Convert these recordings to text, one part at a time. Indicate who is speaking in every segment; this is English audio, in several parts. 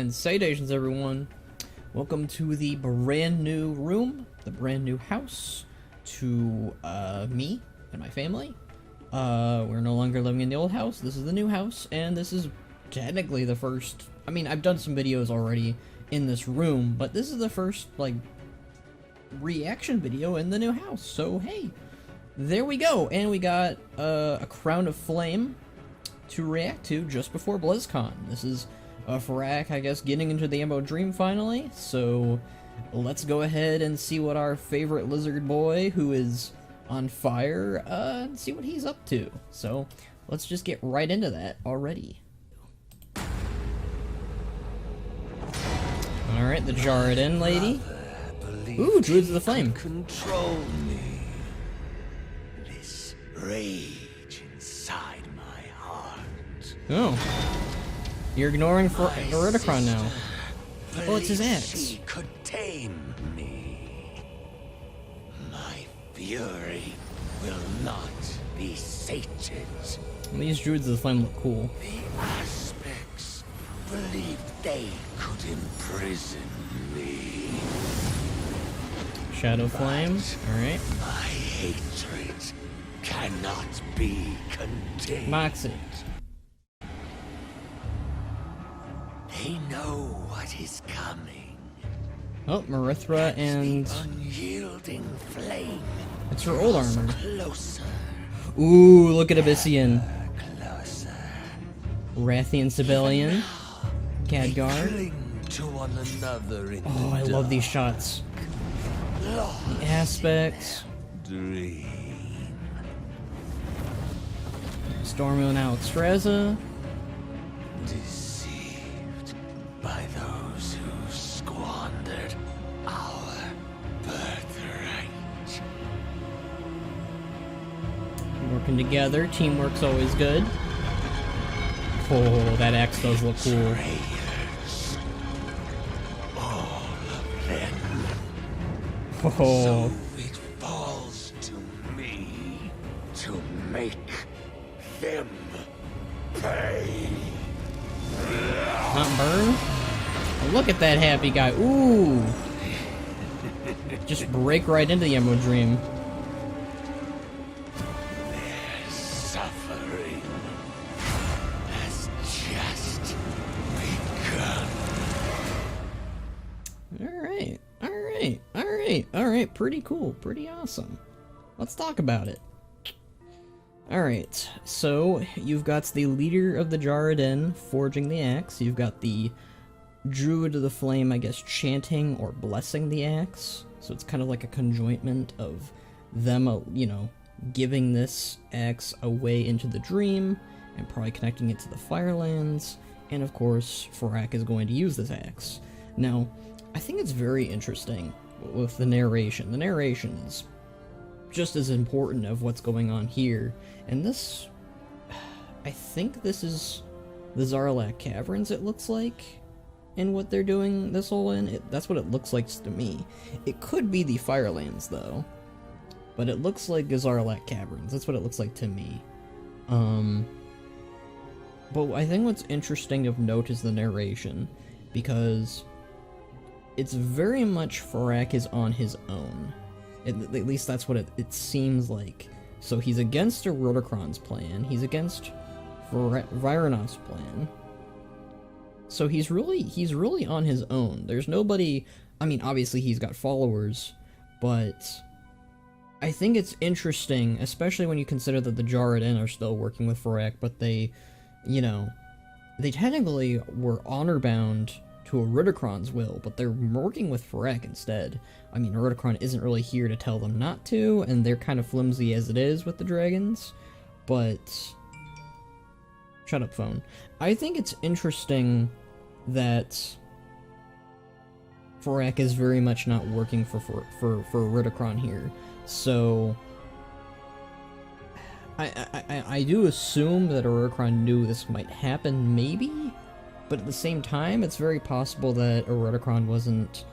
Speaker 1: and salutations, everyone. Welcome to the brand new room, the brand new house, to me and my family. We're no longer living in the old house. This is the new house, and this is technically the first. I mean, I've done some videos already in this room, but this is the first, like, reaction video in the new house. So, hey, there we go. And we got a Crown of Flame to react to just before BlizzCon. This is Farak, I guess, getting into the Ambo Dream finally. So, let's go ahead and see what our favorite lizard boy, who is on fire, and see what he's up to. So, let's just get right into that already. Alright, the Jarden lady. Ooh, Druids of the Flame.
Speaker 2: Control me. This rage inside my heart.
Speaker 1: Oh. You're ignoring Eridicron now. Oh, it's his axe.
Speaker 2: She could tame me. My fury will not be sated.
Speaker 1: These Druids of the Flame look cool.
Speaker 2: The aspects believed they could imprison me.
Speaker 1: Shadow Flame. Alright.
Speaker 2: My hatred cannot be contained.
Speaker 1: Moxie.
Speaker 2: They know what is coming.
Speaker 1: Oh, Marithra and...
Speaker 2: The unyielding flame.
Speaker 1: It's her old armor.
Speaker 2: Closer.
Speaker 1: Ooh, look at Abyssian.
Speaker 2: Closer.
Speaker 1: Rathian Sibelian. Khadgar.
Speaker 2: Cling to one another in
Speaker 1: Oh, I love these shots.
Speaker 2: lost
Speaker 1: The aspects.
Speaker 2: dream.
Speaker 1: Stormio and Alexstrasza.
Speaker 2: Deceived by those who squandered our birthright.
Speaker 1: Working together. Teamwork's always good. Oh, that axe does look cool.
Speaker 2: Betrayers. All of them.
Speaker 1: Oh.
Speaker 2: So it falls to me to make them pay.
Speaker 1: Not burn? Oh, look at that happy guy. Ooh. Just break right into the Emerald Dream.
Speaker 2: Their suffering has just begun.
Speaker 1: Alright. Alright. Alright. Alright. Pretty cool. Pretty awesome. Let's talk about it. Alright, so you've got the leader of the Jarden forging the axe. You've got the Druid of the Flame, I guess, chanting or blessing the axe. So it's kind of like a conjointment of them, you know, giving this axe away into the dream and probably connecting it to the Firelands. And of course, Farak is going to use this axe. Now, I think it's very interesting with the narration. The narration is just as important of what's going on here. And this, I think this is the Zarlak Caverns, it looks like, in what they're doing this all in. That's what it looks like to me. It could be the Firelands, though. But it looks like the Zarlak Caverns. That's what it looks like to me. But I think what's interesting of note is the narration, because it's very much Farak is on his own. At least that's what it seems like. So he's against Erodicron's plan. He's against Vironov's plan. So he's really on his own. There's nobody. I mean, obviously he's got followers, but I think it's interesting, especially when you consider that the Jarden are still working with Farak, but they, you know, they technically were honor bound to Erodicron's will, but they're working with Farak instead. I mean, Erodicron isn't really here to tell them not to, and they're kind of flimsy as it is with the dragons, but... Shut up, phone. I think it's interesting that Farak is very much not working for Erodicron here, so... I do assume that Erodicron knew this might happen, maybe? But at the same time, it's very possible that Erodicron wasn't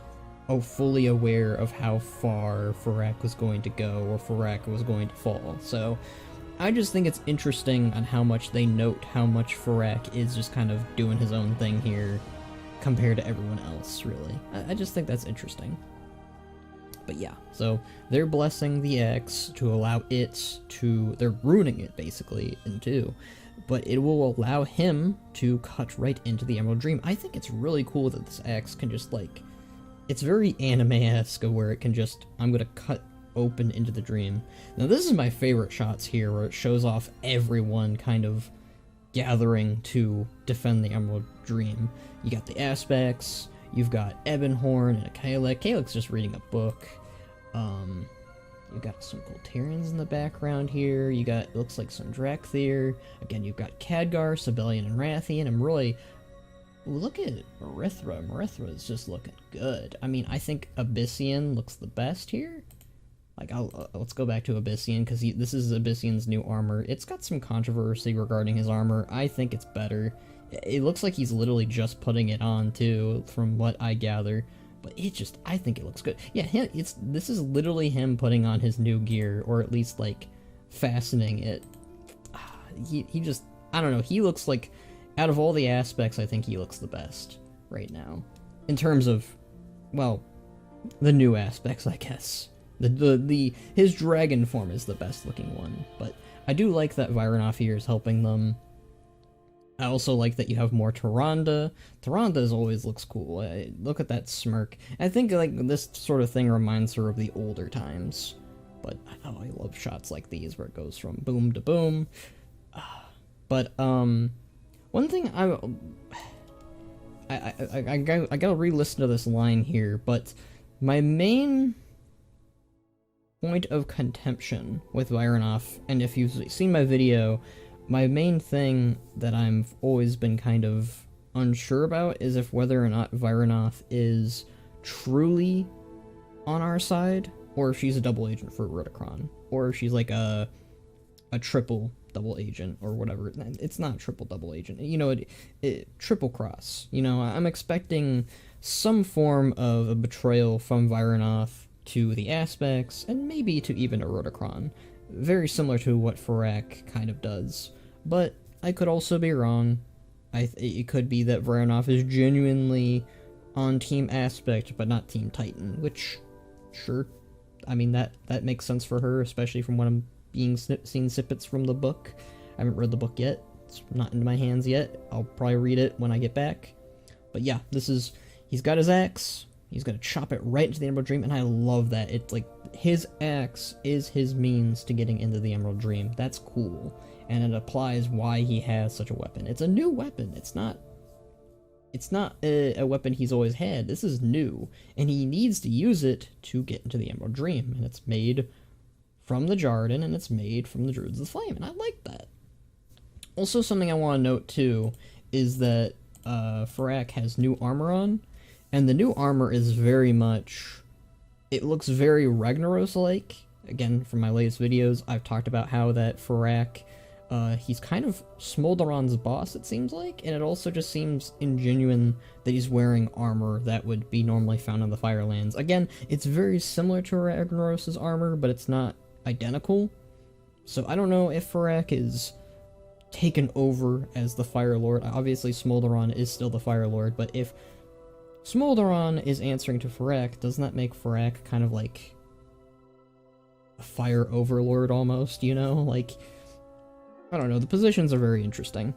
Speaker 1: fully aware of how far Farak was going to go, or Farak was going to fall. So, I just think it's interesting on how much they note how much Farak is just kind of doing his own thing here. compared to everyone else, really. I just think that's interesting. But yeah, so they're blessing the X to allow it to... They're ruining it, basically, in two. But it will allow him to cut right into the Emerald Dream. I think it's really cool that this X can just, like... It's very anime-esque, where it can just... I'm gonna cut open into the dream. Now, this is my favorite shots here, where it shows off everyone kind of gathering to defend the Emerald Dream. You got the Aspects, you've got Ebonhorn and a Kalek. Kalek's just reading a book. You've got some Golterians in the background here. You got, it looks like some Drakthir. Again, you've got Khadgar, Sibelian, and Rathian. I'm really... Look at Marithra. Marithra is just looking good. I mean, I think Abyssian looks the best here. Like, let's go back to Abyssian, because this is Abyssian's new armor. It's got some controversy regarding his armor. I think it's better. It looks like he's literally just putting it on, too, from what I gather. But it just, I think it looks good. Yeah, this is literally him putting on his new gear, or at least, like, fastening it. He just, I don't know, he looks like, out of all the Aspects, I think he looks the best right now. In terms of, well, the new Aspects, I guess. His dragon form is the best looking one, but I do like that Vironoff here is helping them. I also like that you have more Tyrande. Tyrande always looks cool. Look at that smirk. I think like this sort of thing reminds her of the older times, but I love shots like these where it goes from boom to boom. But one thing I gotta re-listen to this line here, but my main point of contention with Vironoff, and if you've seen my video, my main thing that I've always been kind of unsure about is if whether or not Vironoff is truly on our side, or if she's a double agent for Rudicron, or if she's like a triple double agent, or whatever. It's not triple double agent, you know, triple cross. You know, I'm expecting some form of a betrayal from Vironoff to the Aspects, and maybe to even a Rudicron. Very similar to what Farak kind of does. But I could also be wrong. It could be that Vironoff is genuinely on Team Aspect, but not Team Titan, which, sure, I mean, that makes sense for her, especially from what I'm seeing snippets from the book. I haven't read the book yet. It's not in my hands yet. I'll probably read it when I get back. But yeah, he's got his axe. He's gonna chop it right into the Emerald Dream, and I love that. It's like, his axe is his means to getting into the Emerald Dream. That's cool. And it applies why he has such a weapon. It's a new weapon. It's not a weapon he's always had. This is new. And he needs to use it to get into the Emerald Dream. And it's made from the Jarden, and it's made from the Druids of the Flame. And I like that. Also, something I want to note, too, is that Farak has new armor on. And the new armor is very much... It looks very Ragnaros-like. Again, from my latest videos, I've talked about how that Farak, he's kind of Smolderon's boss, it seems like, and it also just seems ingenuine that he's wearing armor that would be normally found in the Firelands. Again, it's very similar to Ragnaros' armor, but it's not identical. So I don't know if Farak is taken over as the Fire Lord. Obviously, Smolderon is still the Fire Lord, but if Smolderon is answering to Farak, doesn't that make Farak kind of like a fire overlord almost, you know? Like, I don't know, the positions are very interesting.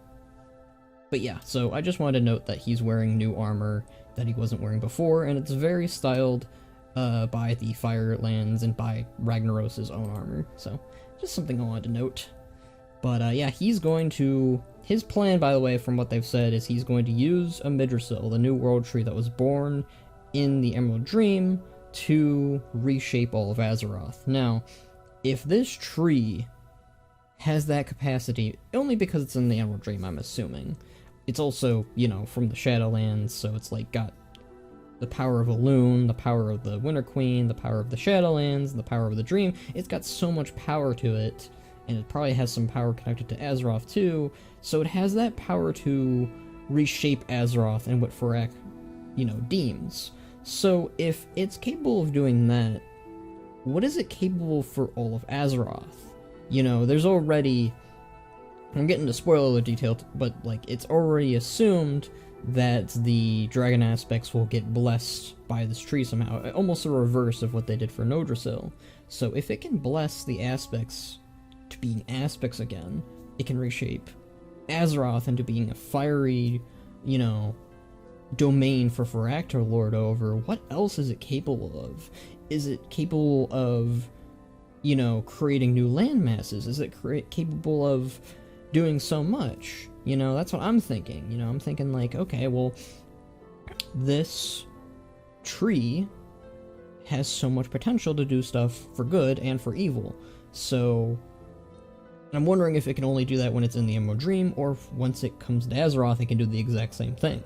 Speaker 1: But yeah, so I just wanted to note that he's wearing new armor that he wasn't wearing before, and it's very styled by the Firelands and by Ragnaros' own armor. So, just something I wanted to note. But yeah, he's going to... His plan, by the way, from what they've said, is he's going to use Amirdrassil, the new world tree that was born in the Emerald Dream, to reshape all of Azeroth. Now, if this tree has that capacity, only because it's in the Emerald Dream, I'm assuming. It's also, you know, from the Shadowlands, so it's like got the power of Elune, the power of the Winter Queen, the power of the Shadowlands, the power of the Dream. It's got so much power to it, and it probably has some power connected to Azeroth too, so it has that power to reshape Azeroth and what Farak, you know, deems. So if it's capable of doing that, what is it capable for all of Azeroth? You know, there's already... I'm getting to spoiler detail, but, like, it's already assumed that the dragon aspects will get blessed by this tree somehow, almost the reverse of what they did for Amirdrassil. So if it can bless the aspects to being aspects again, it can reshape Azeroth into being a fiery, you know, domain for Farak to lord over. What else is it capable of? Is it capable of, you know, creating new land masses? Is it capable of doing so much? You know, that's what I'm thinking. You know, I'm thinking like, okay, well, this tree has so much potential to do stuff for good and for evil. So I'm wondering if it can only do that when it's in the Emerald Dream, or if once it comes to Azeroth, it can do the exact same thing.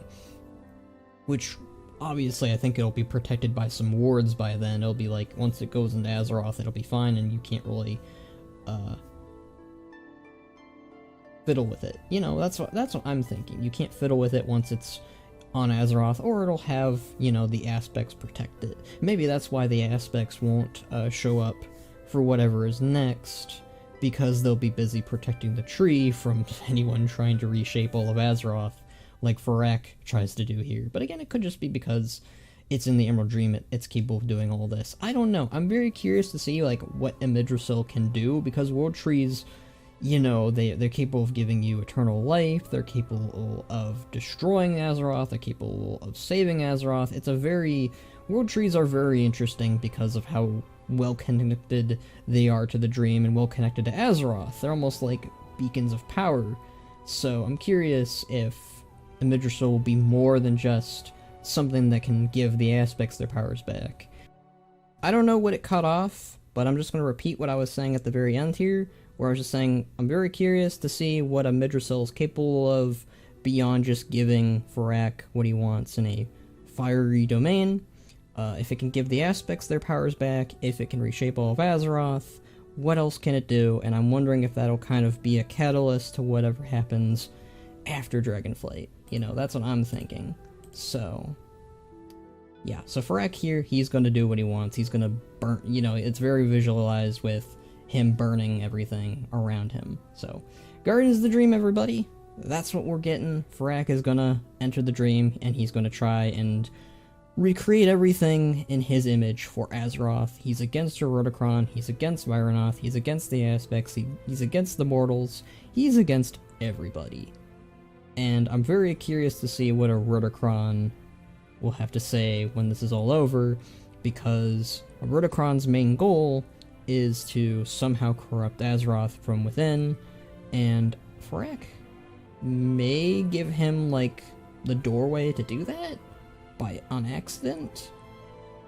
Speaker 1: Which, obviously, I think it'll be protected by some wards by then. It'll be like, once it goes into Azeroth, it'll be fine, and you can't really, fiddle with it. You know, that's what I'm thinking. You can't fiddle with it once it's on Azeroth, or it'll have, you know, the aspects protect it. Maybe that's why the aspects won't show up for whatever is next, because they'll be busy protecting the tree from anyone trying to reshape all of Azeroth, like Farak tries to do here. But again, it could just be because it's in the Emerald Dream, it's capable of doing all this. I don't know. I'm very curious to see, like, what Amirdrassil can do, because world trees, you know, they're capable of giving you eternal life, they're capable of destroying Azeroth, they're capable of saving Azeroth. It's a very... World trees are very interesting because of how well connected they are to the Dream and well connected to Azeroth. They're almost like beacons of power. So I'm curious if Amirdrassil will be more than just something that can give the aspects their powers back. I don't know what it cut off, but I'm just going to repeat what I was saying at the very end here, where I was just saying I'm very curious to see what Amirdrassil is capable of beyond just giving Farak what he wants in a fiery domain. If it can give the aspects their powers back, if it can reshape all of Azeroth, what else can it do? And I'm wondering if that'll kind of be a catalyst to whatever happens after Dragonflight. You know, that's what I'm thinking. So, yeah. So Farak here, he's going to do what he wants. He's going to burn, you know, it's very visualized with him burning everything around him. So, Guardians of the Dream, everybody. That's what we're getting. Farak is going to enter the Dream, and he's going to try and recreate everything in his image for Azeroth. He's against Erudicron, he's against Vironoth, he's against the aspects, he's against the mortals, he's against everybody. And I'm very curious to see what Erudicron will have to say when this is all over, because Erudicron's main goal is to somehow corrupt Azeroth from within, and Farak may give him, like, the doorway to do that? On accident?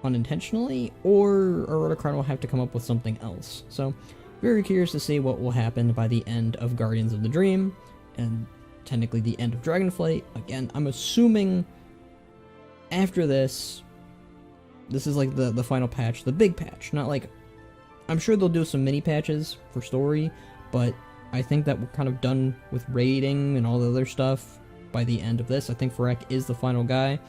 Speaker 1: Unintentionally? Or Erudicron will have to come up with something else. So, very curious to see what will happen by the end of Guardians of the Dream, and technically the end of Dragonflight. Again, I'm assuming after this is like the final patch, the big patch, not like... I'm sure they'll do some mini patches for story, but I think that we're kind of done with raiding and all the other stuff by the end of this. I think Farak is the final guy.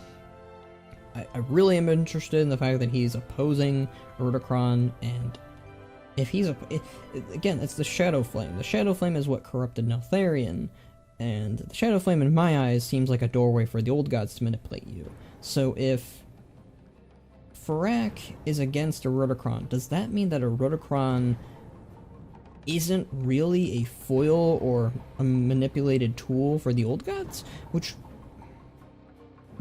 Speaker 1: I really am interested in the fact that he's opposing Erudicron, and if he's again, it's the Shadow Flame. The Shadow Flame is what corrupted Neltharion, and the Shadow Flame in my eyes seems like a doorway for the old gods to manipulate you. So if Farak is against Erudicron, does that mean that Erudicron isn't really a foil or a manipulated tool for the old gods? Which...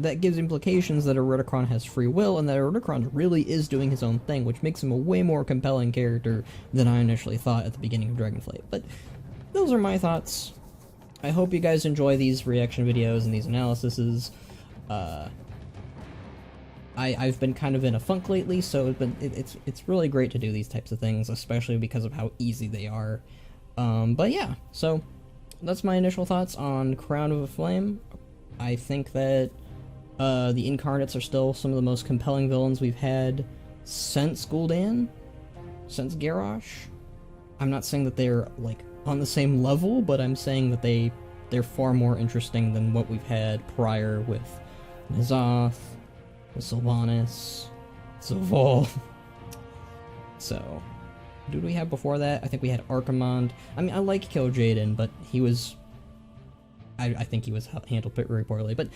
Speaker 1: that gives implications that Erudicron has free will, and that Erudicron really is doing his own thing, which makes him a way more compelling character than I initially thought at the beginning of Dragonflight. But those are my thoughts. I hope you guys enjoy these reaction videos and these analyses. I've been kind of in a funk lately, so it's really great to do these types of things, especially because of how easy they are. But yeah, so that's my initial thoughts on Crown of a Flame. I think that the Incarnates are still some of the most compelling villains we've had since Gul'dan, since Garrosh. I'm not saying that they're, like, on the same level, but I'm saying that they're far more interesting than what we've had prior with N'Zoth, with Sylvanas, Zovol. So, who do we have before that? I think we had Archimonde. I mean, I like Kil'jaeden, but he was... I think he was handled very poorly, but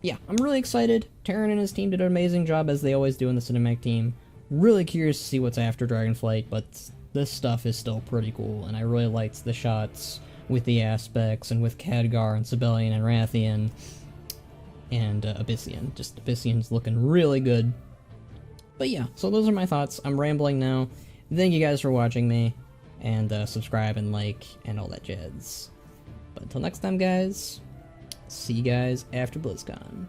Speaker 1: yeah, I'm really excited. Terran and his team did an amazing job, as they always do in the cinematic team. Really curious to see what's after Dragonflight, but this stuff is still pretty cool, and I really liked the shots with the aspects, and with Khadgar and Sibelian and Rathian, and Abyssian. Just Abyssian's looking really good. But yeah, so those are my thoughts. I'm rambling now. Thank you guys for watching me, and subscribe and like, and all that jazz. But until next time, guys, see you guys after BlizzCon.